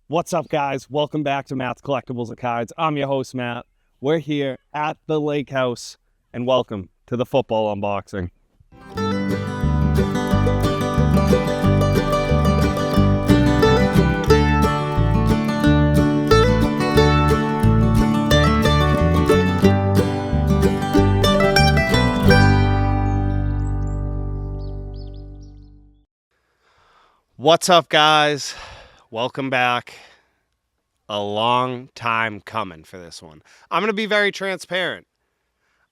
What's up, guys? Welcome back to Matt's Collectibles and Cards. I'm your host, Matt. We're here at the Lake House, and welcome to the football unboxing. What's up, guys? Welcome back. A long time coming for this one. I'm going to be very transparent.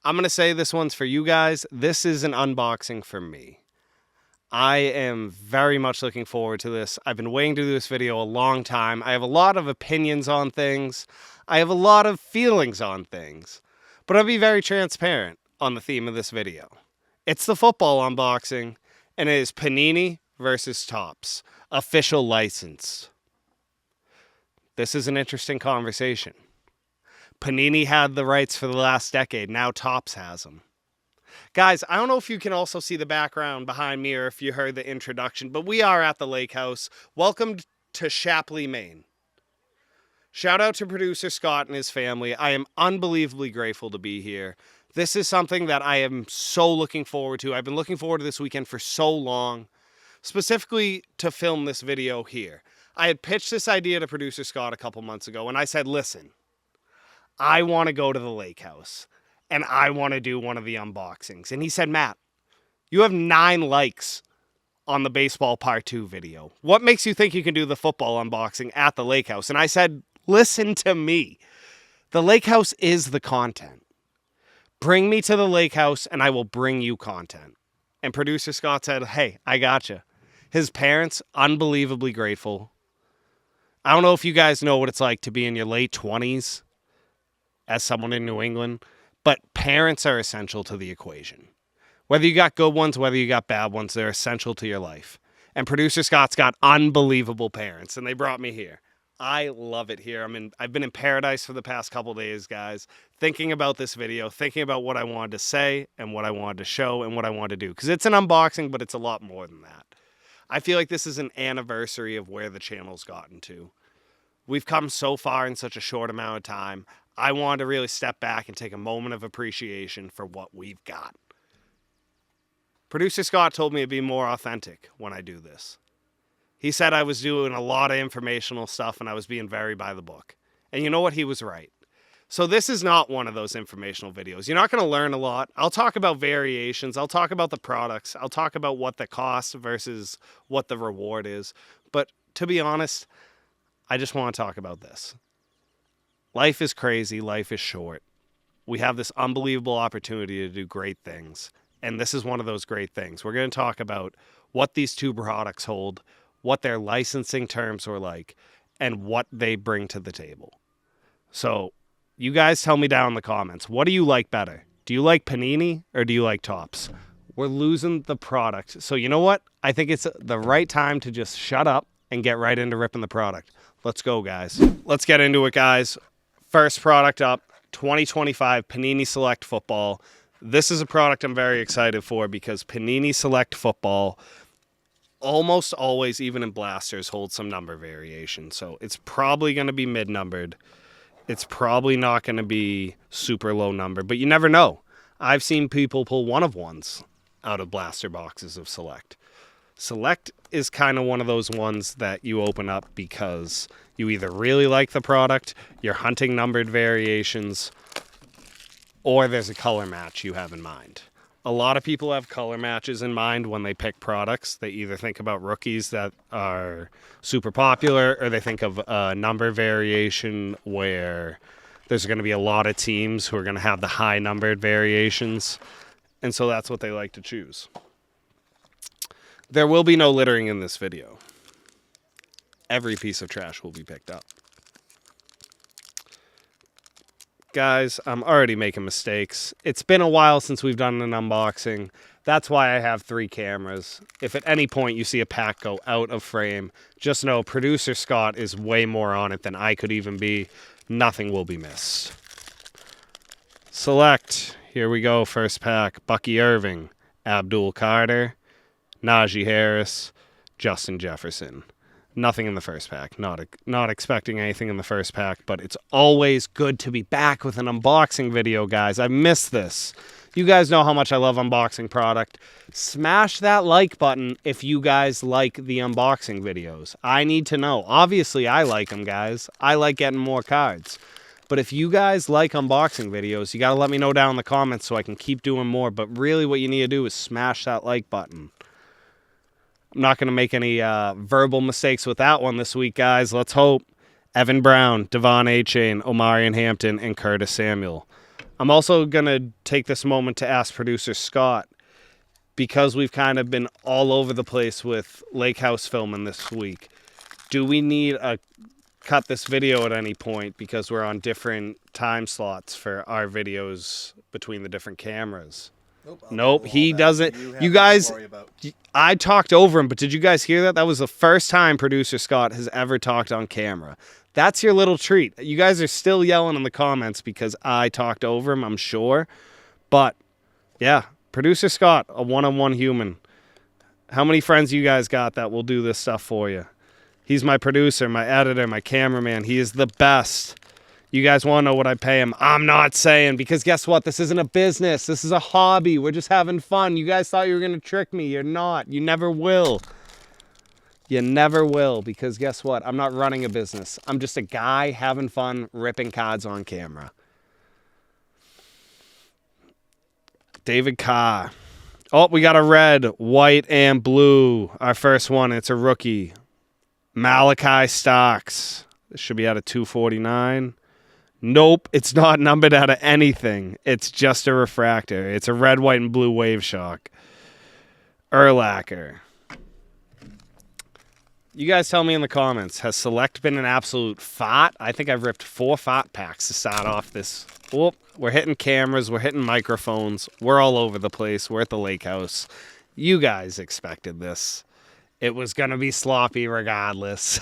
I'm going to say this one's for you guys. This is an unboxing for me. I am very much looking forward to this. I've been waiting to do this video a long time. I have a lot of opinions on things. I have a lot of feelings on things. But I'll be very transparent on the theme of this video. It's the football unboxing, and it is Panini versus TOPPS. Official license. This is an interesting conversation. Panini had the rights for the last decade. Now TOPPS has them. Guys, I don't know if you can also see the background behind me or if you heard the introduction, but we are at the Lake House. Welcome to Shapley, Maine. Shout out to producer Scott and his family. I am unbelievably grateful to be here. This is something that I am so looking forward to. I've been looking forward to this weekend for so long, specifically to film this video here. I had pitched this idea to producer Scott a couple months ago, and I said, listen, I want to go to the Lake House, and I want to do one of the unboxings. And he said, Matt, you have 9 likes on the baseball part 2 video. What makes you think you can do the football unboxing at the Lake House? And I said, listen to me. The Lake House is the content. Bring me to the Lake House, and I will bring you content. And producer Scott said, hey, I gotcha. His parents, unbelievably grateful. I don't know if you guys know what it's like to be in your late 20s as someone in New England, but parents are essential to the equation. Whether you got good ones, whether you got bad ones, they're essential to your life. And producer Scott's got unbelievable parents, and they brought me here. I love it here. I've been in paradise for the past couple days, guys, thinking about this video, thinking about what I wanted to say and what I wanted to show and what I wanted to do. Because it's an unboxing, but it's a lot more than that. I feel like this is an anniversary of where the channel's gotten to. We've come so far in such a short amount of time. I wanted to really step back and take a moment of appreciation for what we've got. Producer Scott told me to be more authentic when I do this. He said I was doing a lot of informational stuff and I was being very by the book. And you know what? He was right. So this is not one of those informational videos. You're not going to learn a lot. I'll talk about variations. I'll talk about the products. I'll talk about what the cost versus what the reward is. But to be honest, I just want to talk about this. Life is crazy. Life is short. We have this unbelievable opportunity to do great things. And this is one of those great things. We're going to talk about what these 2 products hold, what their licensing terms were like, and what they bring to the table. So you guys tell me down in the comments, what do you like better? Do you like Panini or do you like TOPPS? We're losing the product. So you know what? I think it's the right time to just shut up and get right into ripping the product. Let's go, guys. Let's get into it, guys. First product up, 2025 Panini Select Football. This is a product I'm very excited for because Panini Select Football almost always, even in blasters, holds some number variation. So it's probably going to be mid-numbered. It's probably not going to be super low number, but you never know. I've seen people pull 1-of-1s out of blaster boxes of Select. Select is kind of one of those ones that you open up because you either really like the product, you're hunting numbered variations, or there's a color match you have in mind. A lot of people have color matches in mind when they pick products. They either think about rookies that are super popular, or they think of a number variation where there's going to be a lot of teams who are going to have the high numbered variations. And so that's what they like to choose. There will be no littering in this video. Every piece of trash will be picked up. Guys, I'm already making mistakes. It's been a while since we've done an unboxing. That's why I have 3 cameras. If at any point you see a pack go out of frame, just know producer Scott is way more on it than I could even be. Nothing will be missed. Select. Here we go. First pack. Bucky Irving, Abdul Carter, Najee Harris, Justin Jefferson. Nothing in the first pack. Not expecting anything in the first pack, but it's always good to be back with an unboxing video, guys. I miss this. You guys know how much I love unboxing product. Smash that like button if you guys like the unboxing videos. I need to know. Obviously, I like them, guys. I like getting more cards. But if you guys like unboxing videos, you got to let me know down in the comments so I can keep doing more. But really what you need to do is smash that like button. I'm not going to make any verbal mistakes with that one this week, guys. Let's hope. Evan Brown, Devon A-Chain, Omarion Hampton, and Curtis Samuel. I'm also going to take this moment to ask producer Scott, because we've kind of been all over the place with Lakehouse filming this week, do we need a cut this video at any point because we're on different time slots for our videos between the different cameras? Nope, he doesn't. You guys, I talked over him, but did you guys hear that? That was the first time producer Scott has ever talked on camera. That's your little treat. You guys are still yelling in the comments because I talked over him, I'm sure. But, yeah, producer Scott, a one-on-one human. How many friends you guys got that will do this stuff for you? He's my producer, my editor, my cameraman. He is the best. You guys want to know what I pay him? I'm not saying, because guess what? This isn't a business. This is a hobby. We're just having fun. You guys thought you were going to trick me. You're not. You never will. You never will, because guess what? I'm not running a business. I'm just a guy having fun, ripping cards on camera. David Carr. Oh, we got a red, white, and blue. Our first one. It's a rookie. Malachi Stocks. This should be out of 249. Nope, it's not numbered out of anything. It's just a refractor. It's a red, white, and blue Wave Shock. Urlacher. You guys tell me in the comments, has Select been an absolute fart? I think I've ripped 4 fart packs to start off this. Whoop, we're hitting cameras. We're hitting microphones. We're all over the place. We're at the lake house. You guys expected this. It was going to be sloppy regardless.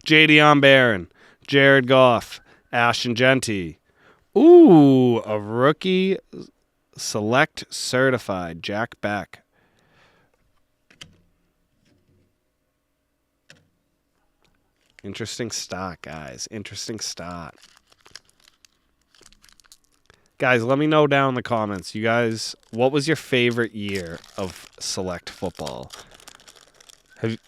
Jadion Barron. Jared Goff. Ashton Genty. Ooh, a rookie Select certified. Jack Beck. Interesting stock, guys. Interesting stock. Guys, let me know down in the comments. You guys, what was your favorite year of Select football?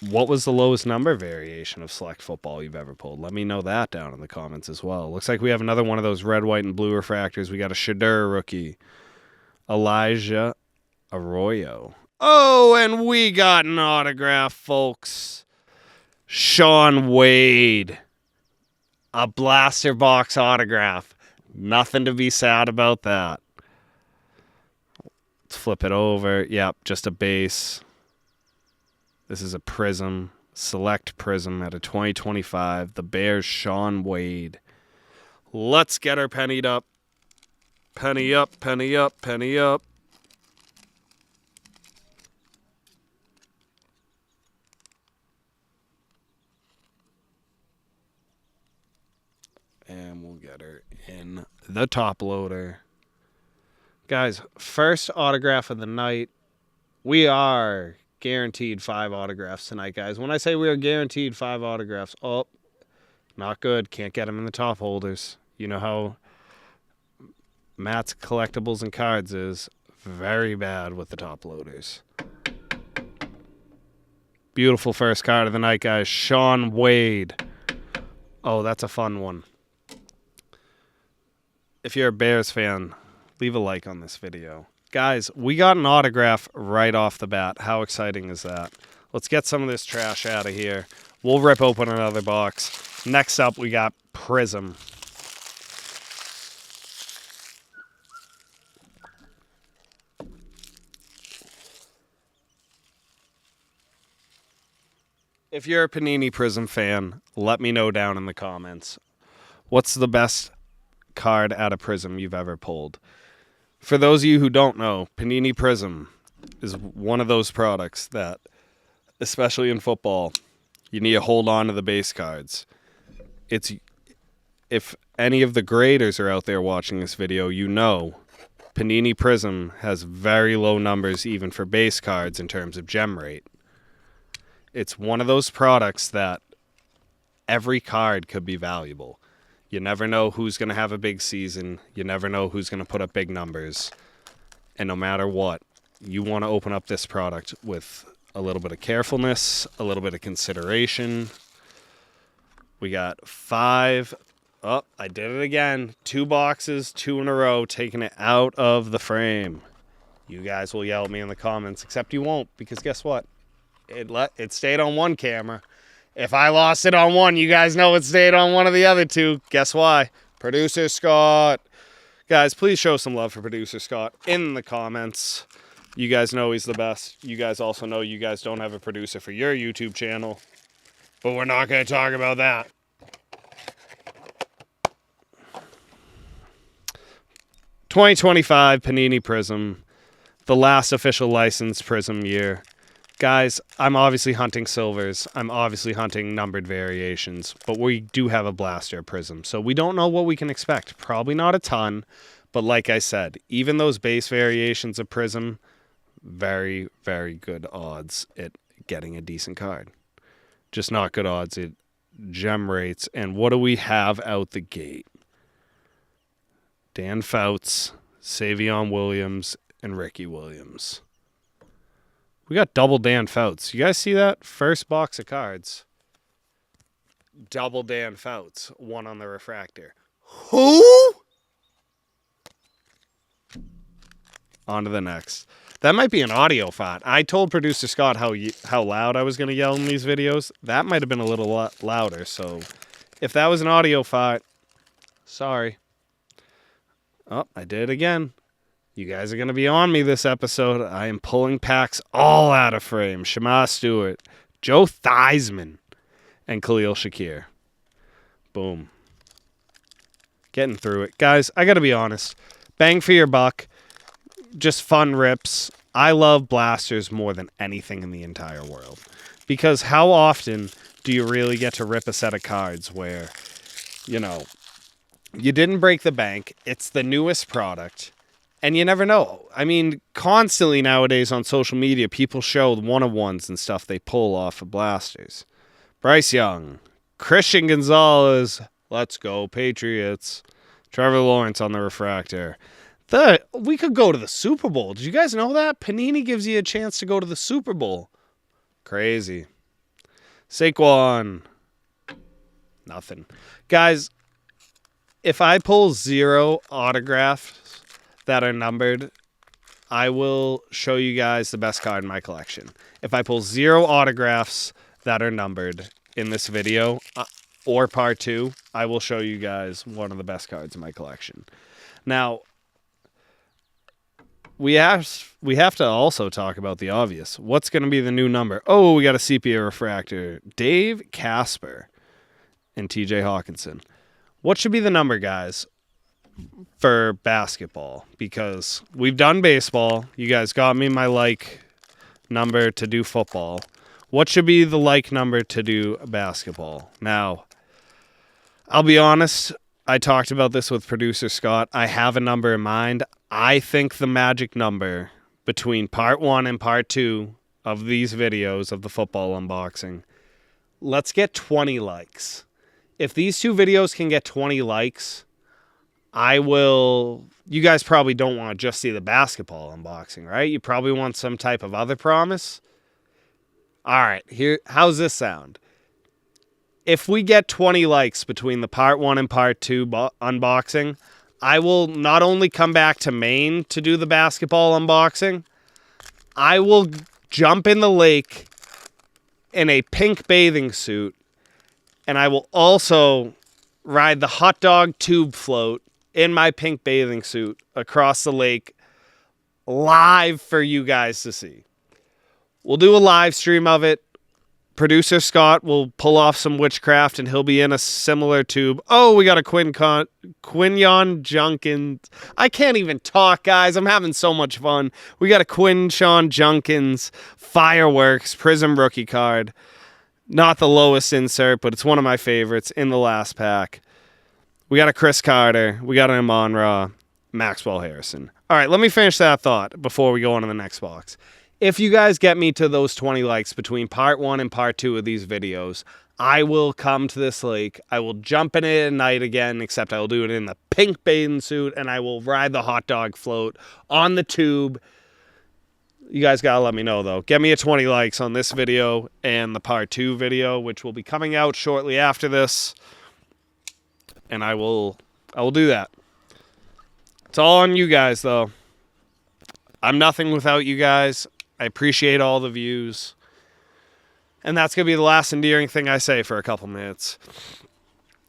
What was the lowest number variation of Select football you've ever pulled? Let me know that down in the comments as well. Looks like we have another one of those red, white, and blue refractors. We got a Shadur rookie. Elijah Arroyo. Oh, and we got an autograph, folks. Shaun Wade. A blaster box autograph. Nothing to be sad about that. Let's flip it over. Yep, just a base. This is a Prism, Select Prism out of 2025. The Bears, Shaun Wade. Let's get her pennied up. Penny up, penny up, penny up. And we'll get her in the top loader. Guys, first autograph of the night. We are guaranteed 5 autographs tonight, guys. When I say we are guaranteed 5 autographs, oh, not good. Can't get them in the top holders. You know how Matt's Collectibles and Cards is very bad with the top loaders. Beautiful first card of the night, guys. Shaun Wade. Oh, that's a fun one. If you're a Bears fan, leave a like on this video. Guys, we got an autograph right off the bat. How exciting is that? Let's get some of this trash out of here. We'll rip open another box. Next up, we got Prism. If you're a Panini Prism fan, let me know down in the comments. What's the best card out of Prism you've ever pulled? For those of you who don't know, Panini Prism is one of those products that, especially in football, you need to hold on to the base cards. If any of the graders are out there watching this video, you know Panini Prism has very low numbers even for base cards in terms of gem rate. It's one of those products that every card could be valuable. You never know who's going to have a big season. You never know who's going to put up big numbers. And no matter what, you want to open up this product with a little bit of carefulness, a little bit of consideration. We got 5. Oh, I did it again. 2 boxes, 2 in a row, taking it out of the frame. You guys will yell at me in the comments, except you won't, because guess what? It stayed on one camera. If I lost it on one, you guys know it stayed on one of the other 2. Guess why? Producer Scott. Guys, please show some love for Producer Scott in the comments. You guys know he's the best. You guys also know you guys don't have a producer for your YouTube channel. But we're not going to talk about that. $2025 Panini Prism. The last official licensed Prism year. Guys, I'm obviously hunting silvers. I'm obviously hunting numbered variations. But we do have a blaster Prism. So we don't know what we can expect. Probably not a ton. But like I said, even those base variations of Prism, very, very good odds at getting a decent card. Just not good odds at gem rates. And what do we have out the gate? Dan Fouts, Savion Williams, and Ricky Williams. We got double Dan Fouts. You guys see that? First box of cards. Double Dan Fouts. 1 on the refractor. Who? On to the next. That might be an audio font. I told Producer Scott how loud I was going to yell in these videos. That might have been a little louder. So if that was an audio font, sorry. Oh, I did it again. You guys are going to be on me this episode. I am pulling packs all out of frame. Shema Stewart, Joe Theismann, and Khalil Shakir. Boom. Getting through it. Guys, I got to be honest. Bang for your buck. Just fun rips. I love blasters more than anything in the entire world. Because how often do you really get to rip a set of cards where, you know, you didn't break the bank. It's the newest product. And you never know. I mean, constantly nowadays on social media, people show one-of-ones and stuff they pull off of blasters. Bryce Young, Christian Gonzalez, let's go Patriots. Trevor Lawrence on the refractor. We could go to the Super Bowl. Did you guys know that? Panini gives you a chance to go to the Super Bowl. Crazy. Saquon. Nothing. Guys, if I pull 0 autographs that are numbered, I will show you guys the best card in my collection. If I pull 0 autographs that are numbered in this video, or part 2, I will show you guys one of the best cards in my collection. Now, we have to also talk about the obvious. What's going to be the new number? Oh, we got a sepia refractor. Dave Casper and TJ Hawkinson. What should be the number, guys, for basketball? Because we've done baseball. You guys got me my like number to do football. What should be the like number to do basketball? Now, I'll be honest. I talked about this with Producer Scott. I have a number in mind. I think the magic number between part 1 and part 2 of these videos of the football unboxing, let's get 20 likes. If these 2 videos can get 20 likes, I will... You guys probably don't want to just see the basketball unboxing, right? You probably want some type of other promise. All right, here. How's this sound? If we get 20 likes between the part 1 and part 2 unboxing, I will not only come back to Maine to do the basketball unboxing, I will jump in the lake in a pink bathing suit, and I will also ride the hot dog tube float in my pink bathing suit across the lake live for you guys to see. We'll do a live stream of it. Producer Scott will pull off some witchcraft and he'll be in a similar tube. Oh, we got a Quinyon Junkins. I can't even talk, guys. I'm having so much fun. We got a Quinshon Junkins Fireworks Prism rookie card. Not the lowest insert, but it's one of my favorites in the last pack. We got a Chris Carter. We got an Amon-Ra. Maxwell Harrison. All right, let me finish that thought before we go on to the next box. If you guys get me to those 20 likes between part 1 and part 2 of these videos, I will come to this lake. I will jump in it at night again, except I will do it in the pink bathing suit, and I will ride the hot dog float on the tube. You guys gotta let me know, though. Get me a 20 likes on this video and the part 2 video, which will be coming out shortly after this. And I will do that. It's all on you guys, though. I'm nothing without you guys. I appreciate all the views. And that's going to be the last endearing thing I say for a couple minutes.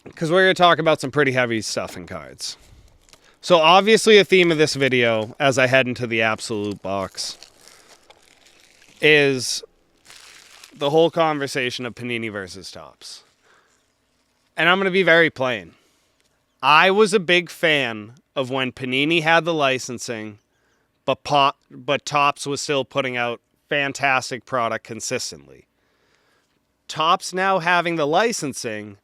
Because we're going to talk about some pretty heavy stuff in cards. So obviously a theme of this video, as I head into the absolute box, is the whole conversation of Panini versus TOPPS. And I'm going to be very plain. I was a big fan of when Panini had the licensing, but TOPPS was still putting out fantastic product consistently. TOPPS now having the licensing,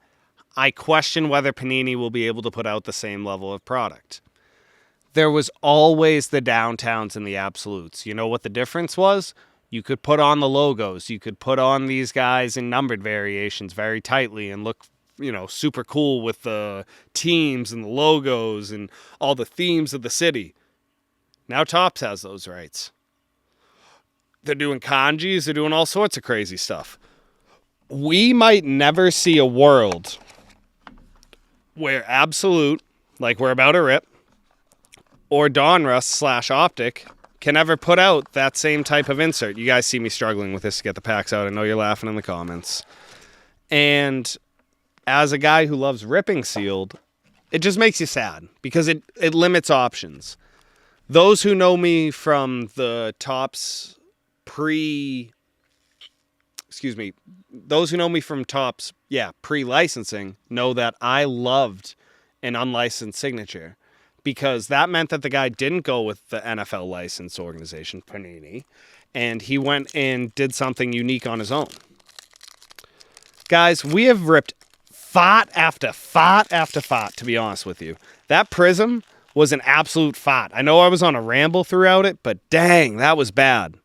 I question whether Panini will be able to put out the same level of product. There was always the downtowns and the absolutes. You know what the difference was? You could put on the logos. You could put on these guys in numbered variations very tightly and look, super cool with the teams and the logos and all the themes of the city. Now TOPPS has those rights. They're doing kanjis. They're doing all sorts of crazy stuff. We might never see a world where Absolute, like we're about to rip, or Donruss / Optic can ever put out that same type of insert. You guys see me struggling with this to get the packs out. I know you're laughing in the comments. And as a guy who loves ripping sealed, it just makes you sad because it limits options. Those who know me from the TOPPS pre-licensing know that I loved an unlicensed signature because that meant that the guy didn't go with the NFL license organization, Panini, and he went and did something unique on his own. Guys, we have ripped fart after fart after fart, to be honest with you. That Prism was an absolute fart. I know I was on a ramble throughout it, but dang, that was bad.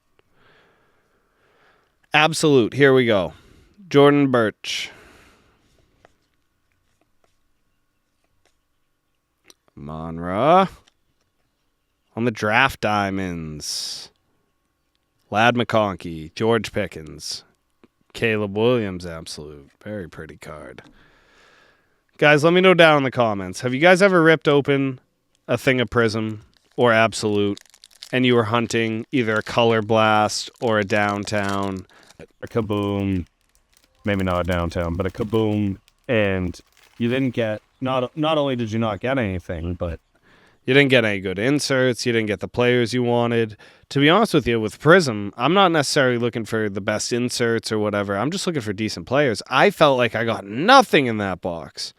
Absolute, here we go. Jordan Birch. Monra. On the draft diamonds. Lad McConkey. George Pickens. Caleb Williams, absolute. Very pretty card. Guys, let me know down in the comments. Have you guys ever ripped open a thing of Prism or Absolute and you were hunting either a Color Blast or a Downtown? A Kaboom. Maybe not a Downtown, but a Kaboom. And you didn't get... Not only did you not get anything, but you didn't get any good inserts. You didn't get the players you wanted. To be honest with you, with Prism, I'm not necessarily looking for the best inserts or whatever. I'm just looking for decent players. I felt like I got nothing in that box.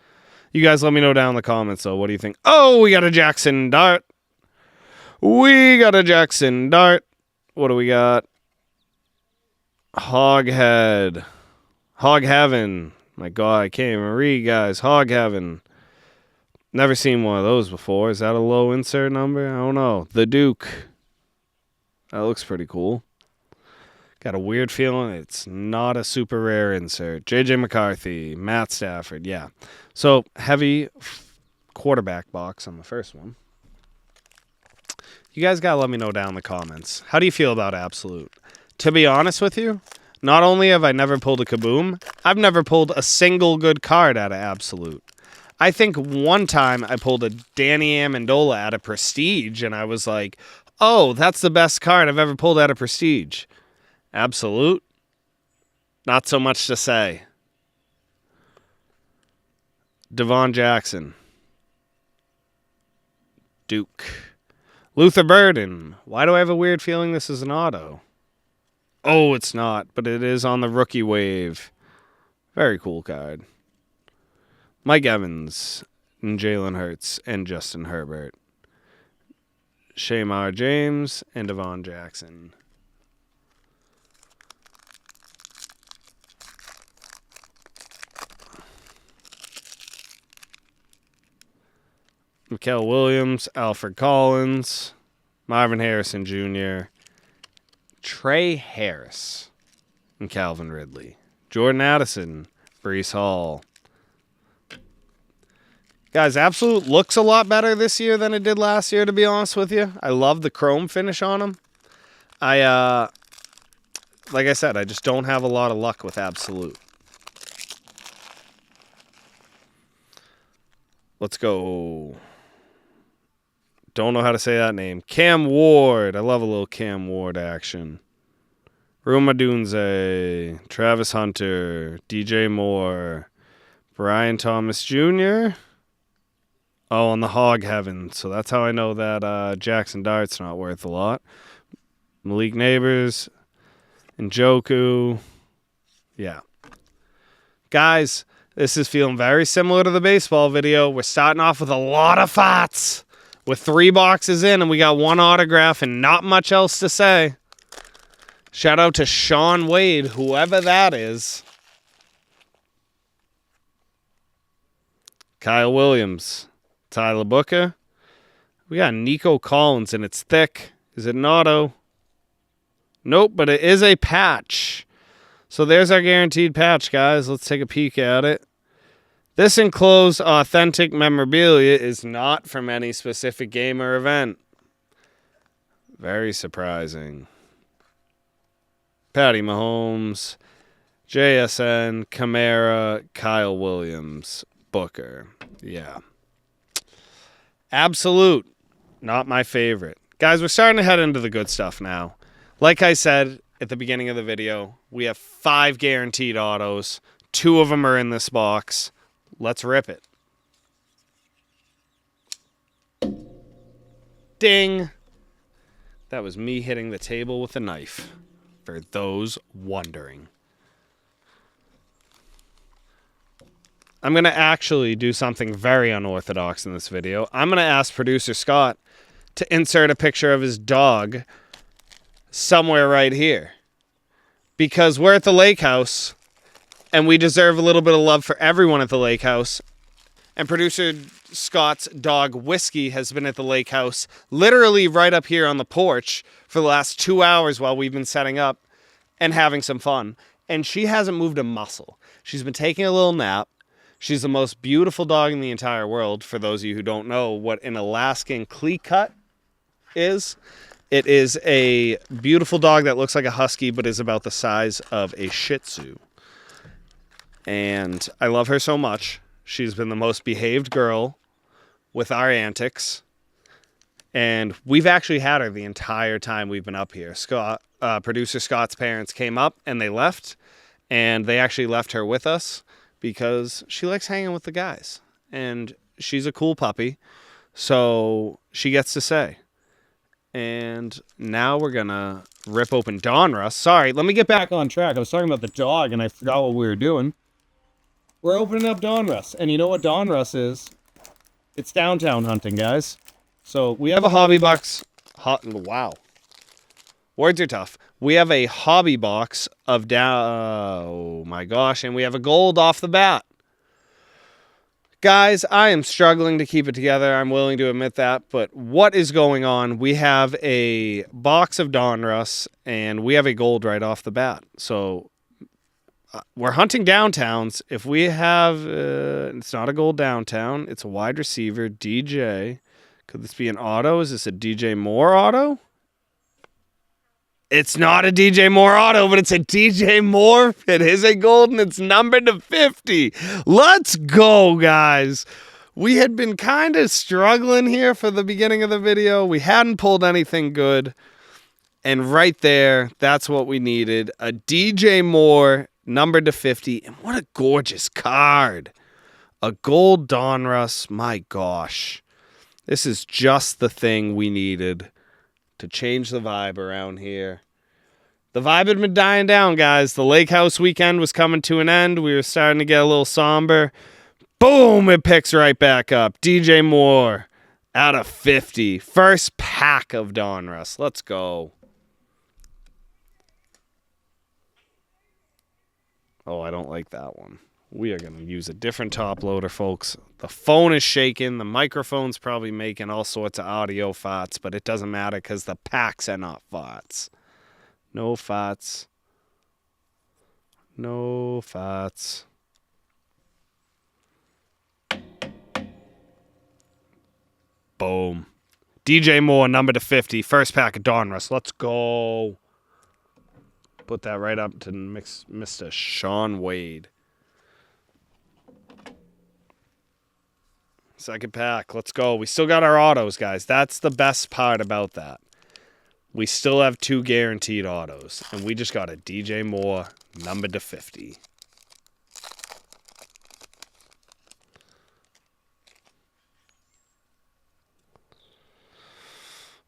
You guys let me know down in the comments, though. What do you think? Oh, we got a Jackson Dart. We got a Jackson Dart. What do we got? Hoghead. Hog Heaven. My God, I can't even read, guys. Hog Heaven. Never seen one of those before. Is that a low insert number? I don't know. The Duke. That looks pretty cool. Got a weird feeling it's not a super rare insert. J.J. McCarthy. Matt Stafford. Yeah. So, heavy quarterback box on the first one. You guys got to let me know down in the comments. How do you feel about Absolute? To be honest with you, not only have I never pulled a Kaboom, I've never pulled a single good card out of Absolute. I think one time I pulled a Danny Amendola out of Prestige, and I was like, oh, that's the best card I've ever pulled out of Prestige. Absolute? Not so much to say. Devon Jackson. Duke. Luther Burden. Why do I have a weird feeling this is an auto? Oh, it's not, but it is on the rookie wave. Very cool card. Mike Evans and Jalen Hurts and Justin Herbert. Shamar James and Devon Jackson. Mikael Williams, Alfred Collins, Marvin Harrison Jr., Trey Harris and Calvin Ridley. Jordan Addison, Breece Hall. Guys, Absolute looks a lot better this year than it did last year, to be honest with you. I love the chrome finish on them. Like I said, I just don't have a lot of luck with Absolute. Let's go. Don't know how to say that name. Cam Ward. I love a little Cam Ward action. Ruma Dunze. Travis Hunter. DJ Moore. Brian Thomas Jr. Oh, on the Hog Heaven. So that's how I know that Jackson Dart's not worth a lot. Malik Neighbors. Njoku. Yeah. Guys, this is feeling very similar to the baseball video. We're starting off with a lot of fights. With 3 boxes in, and we got 1 autograph and not much else to say. Shout out to Sean Wade, whoever that is. Kyle Williams. Tyler Booker. We got Nico Collins, and it's thick. Is it an auto? Nope, but it is a patch. So there's our guaranteed patch, guys. Let's take a peek at it. This enclosed authentic memorabilia is not from any specific game or event. Very surprising. Patty Mahomes, JSN, Kamara, Kyle Williams, Booker. Yeah. Absolute. Not my favorite. Guys, we're starting to head into the good stuff now. Like I said at the beginning of the video, we have 5 guaranteed autos. 2 of them are in this box. Let's rip it. Ding. That was me hitting the table with a knife, for those wondering. I'm going to actually do something very unorthodox in this video. I'm going to ask producer Scott to insert a picture of his dog somewhere right here. Because we're at the lake house, and we deserve a little bit of love for everyone at the lake house. And producer Scott's dog, Whiskey, has been at the lake house literally right up here on the porch for the last 2 hours while we've been setting up and having some fun. And she hasn't moved a muscle. She's been taking a little nap. She's the most beautiful dog in the entire world. For those of you who don't know what an Alaskan Klee cut is, it is a beautiful dog that looks like a husky but is about the size of a Shih Tzu. And I love her so much. She's been the most behaved girl with our antics. And we've actually had her the entire time we've been up here. Producer Scott's parents came up and they left. And they actually left her with us because she likes hanging with the guys. And she's a cool puppy. So she gets to say. And now we're going to rip open Donruss. Sorry, let me get back on track. I was talking about the dog and I forgot what we were doing. We're opening up Donruss. And you know what Donruss is? It's downtown hunting, guys. So we have a hobby box. Wow. Words are tough. We have a hobby box of oh my gosh. And we have a gold off the bat. Guys, I am struggling to keep it together. I'm willing to admit that. But what is going on? We have a box of Donruss and we have a gold right off the bat. So we're hunting downtowns. If we have, it's not a gold downtown. It's a wide receiver, DJ. Could this be an auto? Is this a DJ Moore auto? It's not a DJ Moore auto, but it's a DJ Moore. It is a gold and it's numbered to 50. Let's go, guys. We had been kind of struggling here for the beginning of the video. We hadn't pulled anything good. And right there, that's what we needed. A DJ Moore numbered to 50. And what a gorgeous card. A gold Donruss. My gosh. This is just the thing we needed to change the vibe around here. The vibe had been dying down, guys. The lake house weekend was coming to an end. We were starting to get a little somber. Boom! It picks right back up. DJ Moore out of 50. First pack of Donruss. Let's go. Oh, I don't like that one. We are going to use a different top loader, folks. The phone is shaking. The microphone's probably making all sorts of audio farts, but it doesn't matter because the packs are not farts. No fats. No fats. Boom. DJ Moore, number to 50. First pack of Donruss. Let's go. Put that right up to Mr. Sean Wade. Second pack. Let's go. We still got our autos, guys. That's the best part about that. We still have 2 guaranteed autos. And we just got a DJ Moore, number to 50.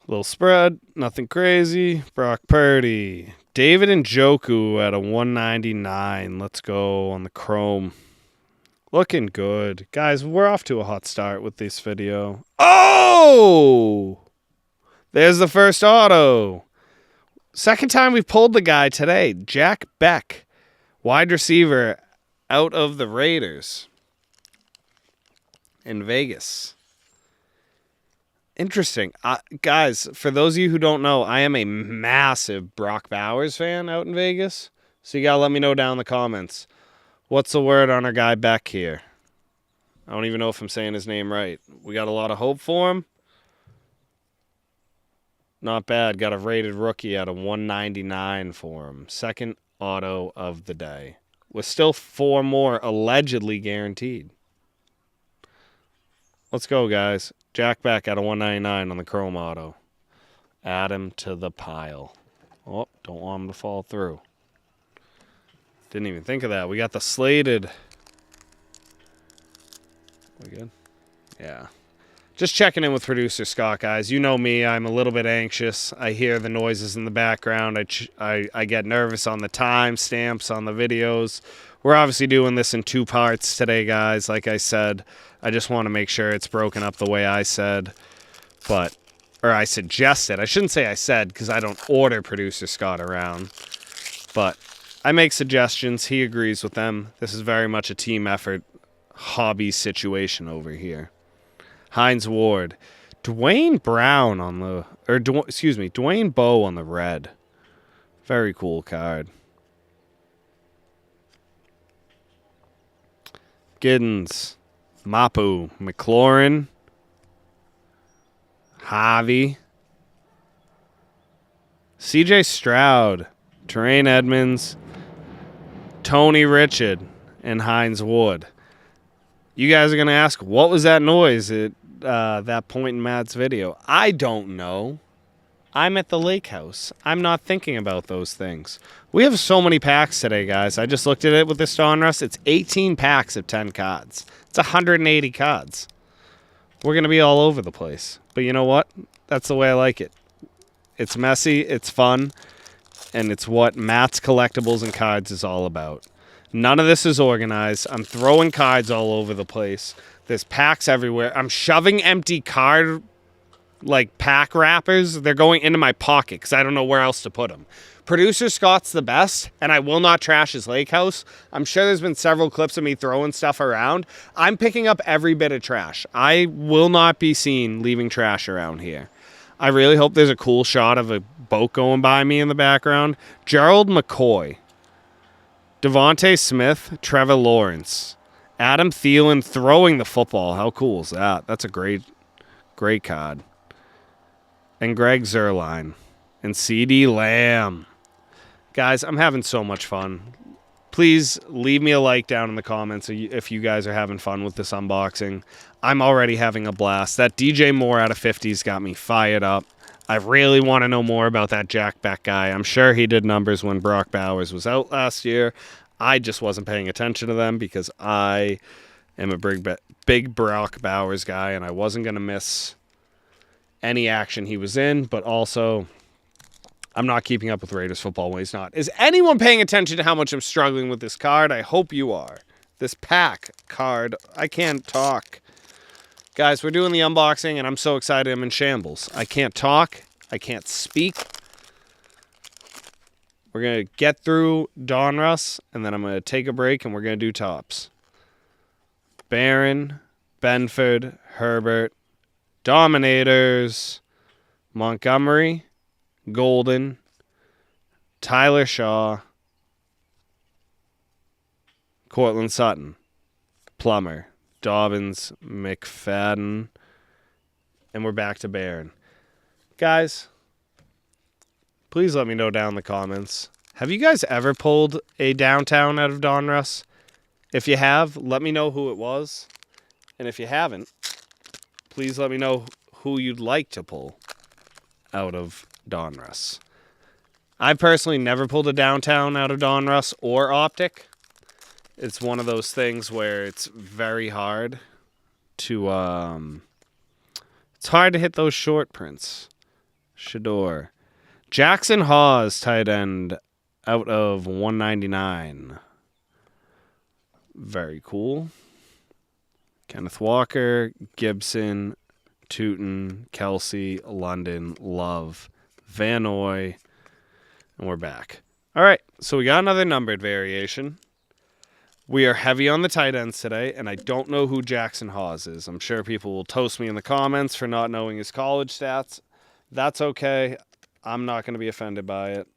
Little spread, nothing crazy. Brock Purdy. David Njoku at a 199. Let's go on the chrome. Looking good. Guys, we're off to a hot start with this video. Oh! There's the first auto. Second time we've pulled the guy today. Jack Beck, wide receiver out of the Raiders in Vegas. Interesting. Guys, for those of you who don't know, I am a massive Brock Bowers fan out in Vegas. So you got to let me know down in the comments. What's the word on our guy Beck here? I don't even know if I'm saying his name right. We got a lot of hope for him. Not bad. Got a rated rookie at a 199 for him. Second auto of the day. With still 4 more allegedly guaranteed. Let's go, guys. Jack Beck at a 199 on the chrome auto. Add him to the pile. Oh, don't want him to fall through. Didn't even think of that. We got the slated. We good? Yeah. Just checking in with producer Scott, guys. You know me. I'm a little bit anxious. I hear the noises in the background. I get nervous on the time stamps on the videos. We're obviously doing this in 2 parts today, guys. Like I said, I just want to make sure it's broken up the way I said. Or I suggested. I shouldn't say I said because I don't order producer Scott around. But I make suggestions. He agrees with them. This is very much a team effort, hobby situation over here. Hines Ward. Dwayne Brown on the... Dwayne Bowe on the red. Very cool card. Giddens. Mapu. McLaurin. Javi. CJ Stroud. Terrain Edmonds. Tony Richard. And Hines Ward. You guys are going to ask, what was that noise at that point in Matt's video? I don't know. I'm at the lake house. I'm not thinking about those things. We have so many packs today, guys. I just looked at it with this Donruss. It's 18 packs of 10 cards. It's 180 cards. We're going to be all over the place. But you know what? That's the way I like it. It's messy, it's fun, and it's what Matt's Collectibles and Cards is all about. None of this is organized. I'm throwing cards all over the place. There's packs everywhere. I'm shoving empty card, pack wrappers. They're going into my pocket because I don't know where else to put them. Producer Scott's the best, and I will not trash his lake house. I'm sure there's been several clips of me throwing stuff around. I'm picking up every bit of trash. I will not be seen leaving trash around here. I really hope there's a cool shot of a boat going by me in the background. Gerald McCoy. Devontae Smith, Trevor Lawrence, Adam Thielen throwing the football. How cool is that? That's a great card. And Greg Zuerlein and CD Lamb. Guys, I'm having so much fun. Please leave me a like down in the comments if you guys are having fun with this unboxing. I'm already having a blast. That DJ Moore out of 50's got me fired up. I really want to know more about that Jack Beck guy. I'm sure he did numbers when Brock Bowers was out last year. I just wasn't paying attention to them because I am a big Brock Bowers guy, and I wasn't going to miss any action he was in. But also, I'm not keeping up with Raiders football when he's not. Is anyone paying attention to how much I'm struggling with this card? I hope you are. This pack card. I can't talk. Guys, we're doing the unboxing, and I'm so excited I'm in shambles. I can't talk. I can't speak. We're going to get through Donruss, and then I'm going to take a break, and we're going to do Topps. Barron, Benford, Herbert, Dominators, Montgomery, Golden, Tyler Shaw, Cortland Sutton, Plummer, Dobbins, McFadden, and we're back to Barron. Guys, please let me know down in the comments. Have you guys ever pulled a downtown out of Donruss? If you have, let me know who it was. And if you haven't, please let me know who you'd like to pull out of Donruss. I personally never pulled a downtown out of Donruss or Optic. It's one of those things where it's very hard to it's hard to hit those short prints. Shador. Jackson Hawes, tight end, out of 199. Very cool. Kenneth Walker, Gibson, Tootin, Kelsey, London, Love, Van Noy, and we're back. All right, so we got another numbered variation. We are heavy on the tight ends today, and I don't know who Jackson Hawes is. I'm sure people will toast me in the comments for not knowing his college stats. That's okay. I'm not going to be offended by it.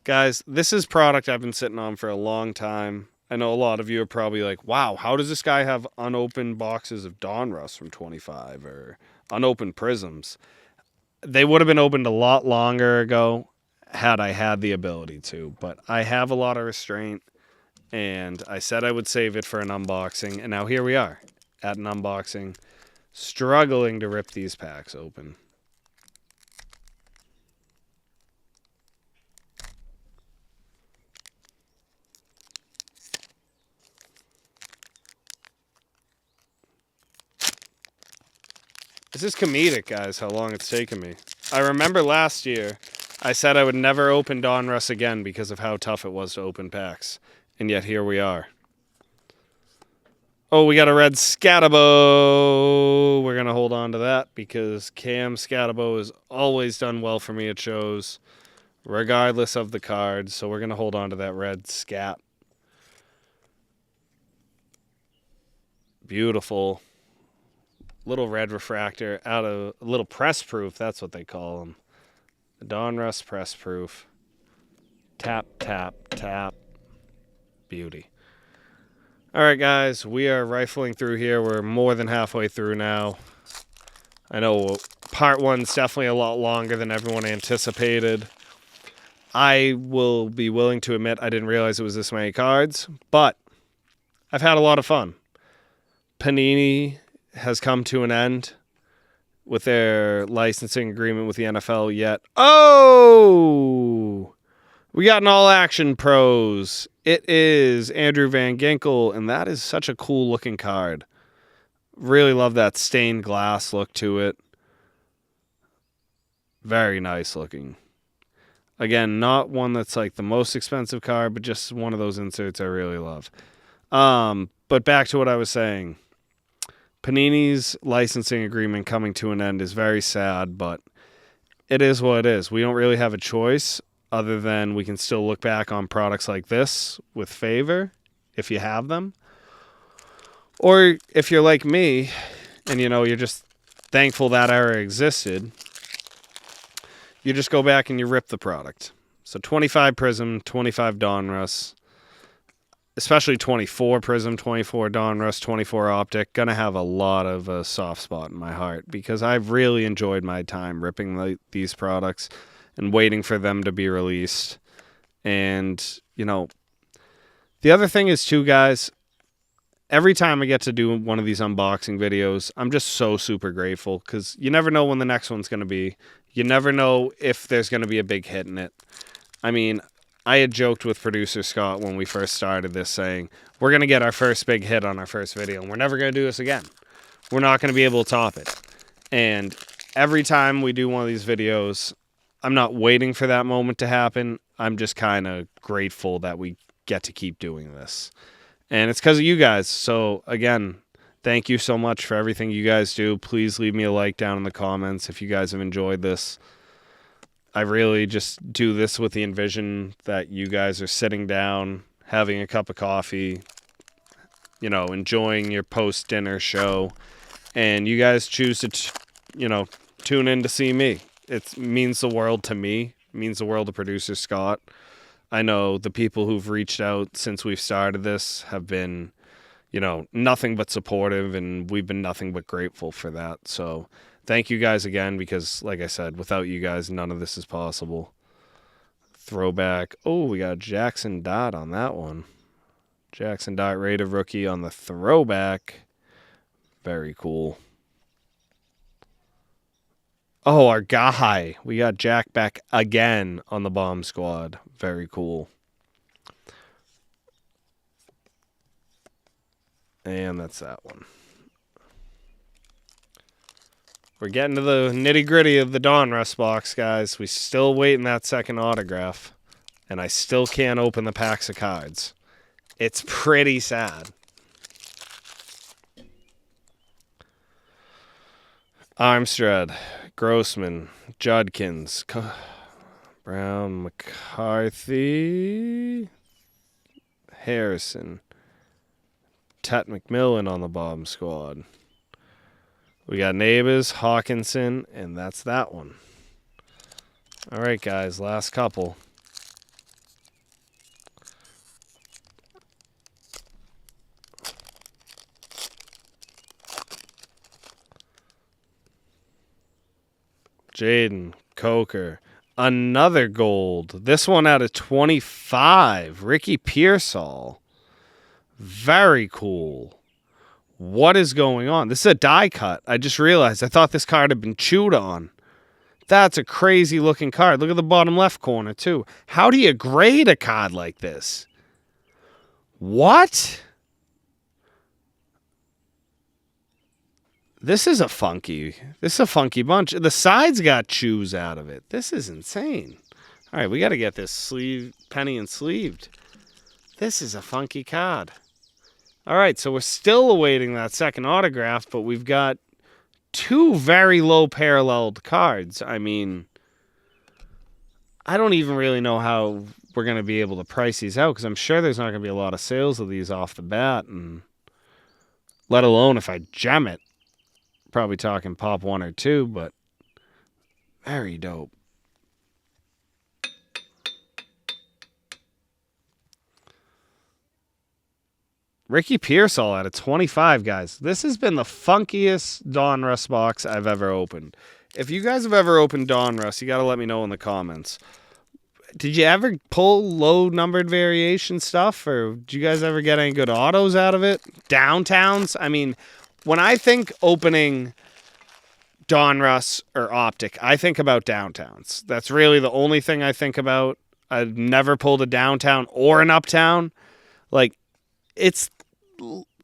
Guys, this is product I've been sitting on for a long time. I know a lot of you are probably like, wow, how does this guy have unopened boxes of Donruss from 25 or unopened Prisms? They would have been opened a lot longer ago had I had the ability to, but I have a lot of restraint, and I said I would save it for an unboxing, and now here we are at an unboxing, struggling to rip these packs open. This is comedic, guys, how long it's taken me. I remember last year, I said I would never open Donruss again because of how tough it was to open packs. And yet here we are. Oh, we got a red Scatabo. We're going to hold on to that because Cam Scatabo has always done well for me at shows, regardless of the card. So we're going to hold on to that red Scat. Beautiful. Little red refractor out of a little press proof. That's what they call them. The Donruss press proof. Tap, tap, tap. Beauty. All right, guys. We are rifling through here. We're more than halfway through now. I know part one's definitely a lot longer than everyone anticipated. I will be willing to admit I didn't realize it was this many cards, but I've had a lot of fun. Panini has come to an end with their licensing agreement with the NFL yet. Oh! We got an all-action pros. It is Andrew Van Ginkel, and that is such a cool-looking card. Really love that stained glass look to it. Very nice looking. Again, not one that's like the most expensive card, but just one of those inserts I really love. But back to what I was saying. Panini's licensing agreement coming to an end is very sad, but it is what it is. We don't really have a choice other than we can still look back on products like this with favor if you have them. Or if you're like me and, you're just thankful that era existed, you just go back and you rip the product. So 25 Prism, 25 Donruss, especially 24 Prism, 24 Donruss, 24 Optic, gonna have a lot of a soft spot in my heart because I've really enjoyed my time ripping these products and waiting for them to be released. And, the other thing is too, guys, every time I get to do one of these unboxing videos, I'm just so super grateful because you never know when the next one's going to be. You never know if there's going to be a big hit in it. I mean, I had joked with producer Scott when we first started this saying, we're going to get our first big hit on our first video, and we're never going to do this again. We're not going to be able to top it. And every time we do one of these videos, I'm not waiting for that moment to happen. I'm just kind of grateful that we get to keep doing this. And it's because of you guys. So, again, thank you so much for everything you guys do. Please leave me a like down in the comments if you guys have enjoyed this. I really just do this with the envision that you guys are sitting down, having a cup of coffee, enjoying your post-dinner show, and you guys choose to, tune in to see me. it means the world to me. It means the world to producer Scott. I know the people who've reached out since we've started this have been, nothing but supportive, and we've been nothing but grateful for that. So thank you guys again, because like I said, without you guys, none of this is possible. Throwback. Oh, we got Jackson Dot on that one. Jackson Dot rated rookie on the throwback. Very cool. Oh, our guy. We got Jack back again on the bomb squad. Very cool. And that's that one. We're getting to the nitty-gritty of the Donruss box, guys. We still waiting that second autograph. And I still can't open the packs of cards. It's pretty sad. Armstead, Grossman, Judkins, Brown, McCarthy, Harrison, Tet McMillan on the bomb squad. We got Neighbors, Hawkinson, and that's that one. All right, guys, last couple. Jaden, Coker, another gold. This one out of 25. Ricky Pearsall. Very cool. What is going on? This is a die cut. I just realized. I thought this card had been chewed on. That's a crazy looking card. Look at the bottom left corner, too. How do you grade a card like this? What? This is a funky bunch. The sides got chews out of it. This is insane. All right, we got to get this penny and sleeved. This is a funky card. All right, so we're still awaiting that second autograph, but we've got two very low paralleled cards. I mean, I don't even really know how we're going to be able to price these out, because I'm sure there's not going to be a lot of sales of these off the bat, and let alone if I gem it. Probably talking pop 1 or 2, but very dope. Ricky Pearsall out of 25, guys. This has been the funkiest Donruss box I've ever opened. If you guys have ever opened Donruss, you got to let me know in the comments. Did you ever pull low numbered variation stuff, or did you guys ever get any good autos out of it? Downtowns? I mean, when I think opening Donruss or Optic, I think about downtowns. That's really the only thing I think about. I've never pulled a downtown or an uptown. Like, it's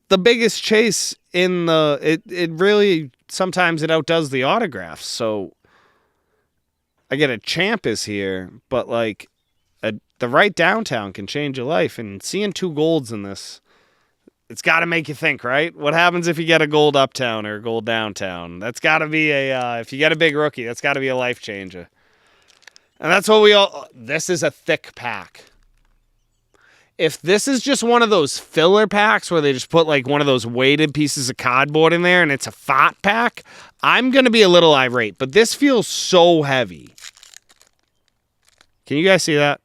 the biggest chase in the... It really... Sometimes it outdoes the autographs. So, I get a champ is here, but, like, the right downtown can change your life. And seeing 2 golds in this... It's got to make you think, right? What happens if you get a gold uptown or a gold downtown? That's got to be if you get a big rookie, that's got to be a life changer. And that's what this is a thick pack. If this is just one of those filler packs where they just put like one of those weighted pieces of cardboard in there and it's a fat pack, I'm going to be a little irate. But this feels so heavy. Can you guys see that?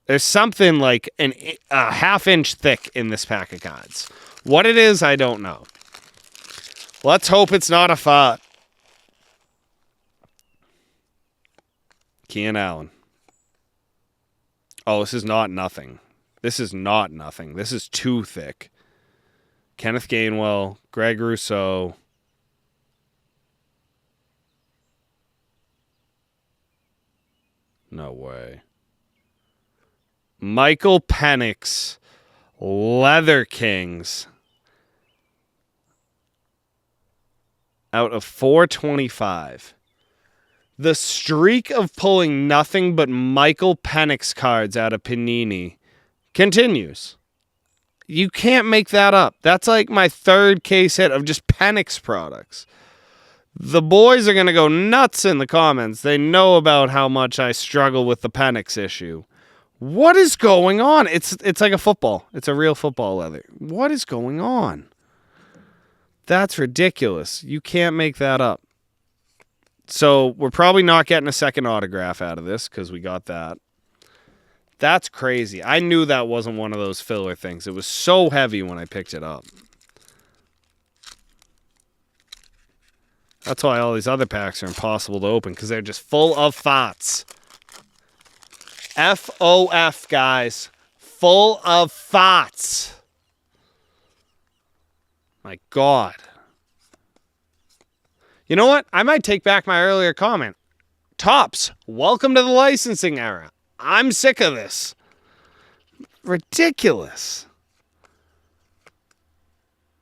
There's something like a half-inch thick in this pack of cards. What it is, I don't know. Let's hope it's not a fart. Kean Allen. Oh, this is not nothing. This is not nothing. This is too thick. Kenneth Gainwell, Greg Rousseau. No way. Michael Penix, Leather Kings, out of 425. The streak of pulling nothing but Michael Penix cards out of Panini continues. You can't make that up. That's like my 3rd case hit of just Penix products. The boys are going to go nuts in the comments. They know about how much I struggle with the Penix issue. What is going on? It's like a football. It's a real football leather. What is going on? That's ridiculous. You can't make that up. So we're probably not getting a second autograph out of this because we got that. That's crazy. I knew that wasn't one of those filler things. It was so heavy when I picked it up. That's why all these other packs are impossible to open, because they're just full of FOFs. F-O-F, guys. Full of FOFs. My God. You know what? I might take back my earlier comment. Topps, welcome to the licensing era. I'm sick of this. Ridiculous.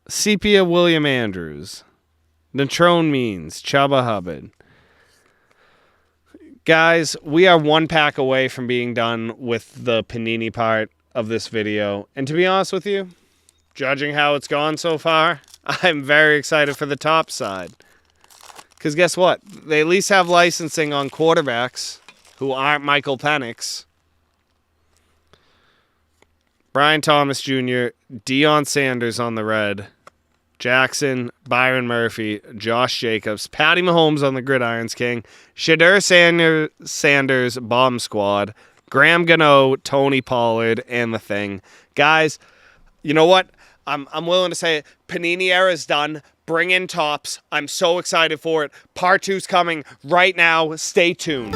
Sepia William Andrews. Natrone Means. Chubba Hubbard. Guys, we are one pack away from being done with the Panini part of this video. And to be honest with you, judging how it's gone so far, I'm very excited for the top side. Because guess what? They at least have licensing on quarterbacks who aren't Michael Penix. Brian Thomas Jr., Deion Sanders on the red. Jackson, Byron Murphy, Josh Jacobs, Patty Mahomes on the Gridirons King, Shadur Sanders, Bomb Squad, Graham Gano, Tony Pollard, and the Thing. Guys, you know what? I'm willing to say it. Panini era is done. Bring in Topps. I'm so excited for it. Part 2's coming right now. Stay tuned.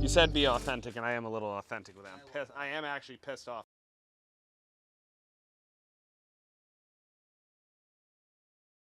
You said be authentic, and I am a little authentic with that. I am actually pissed off.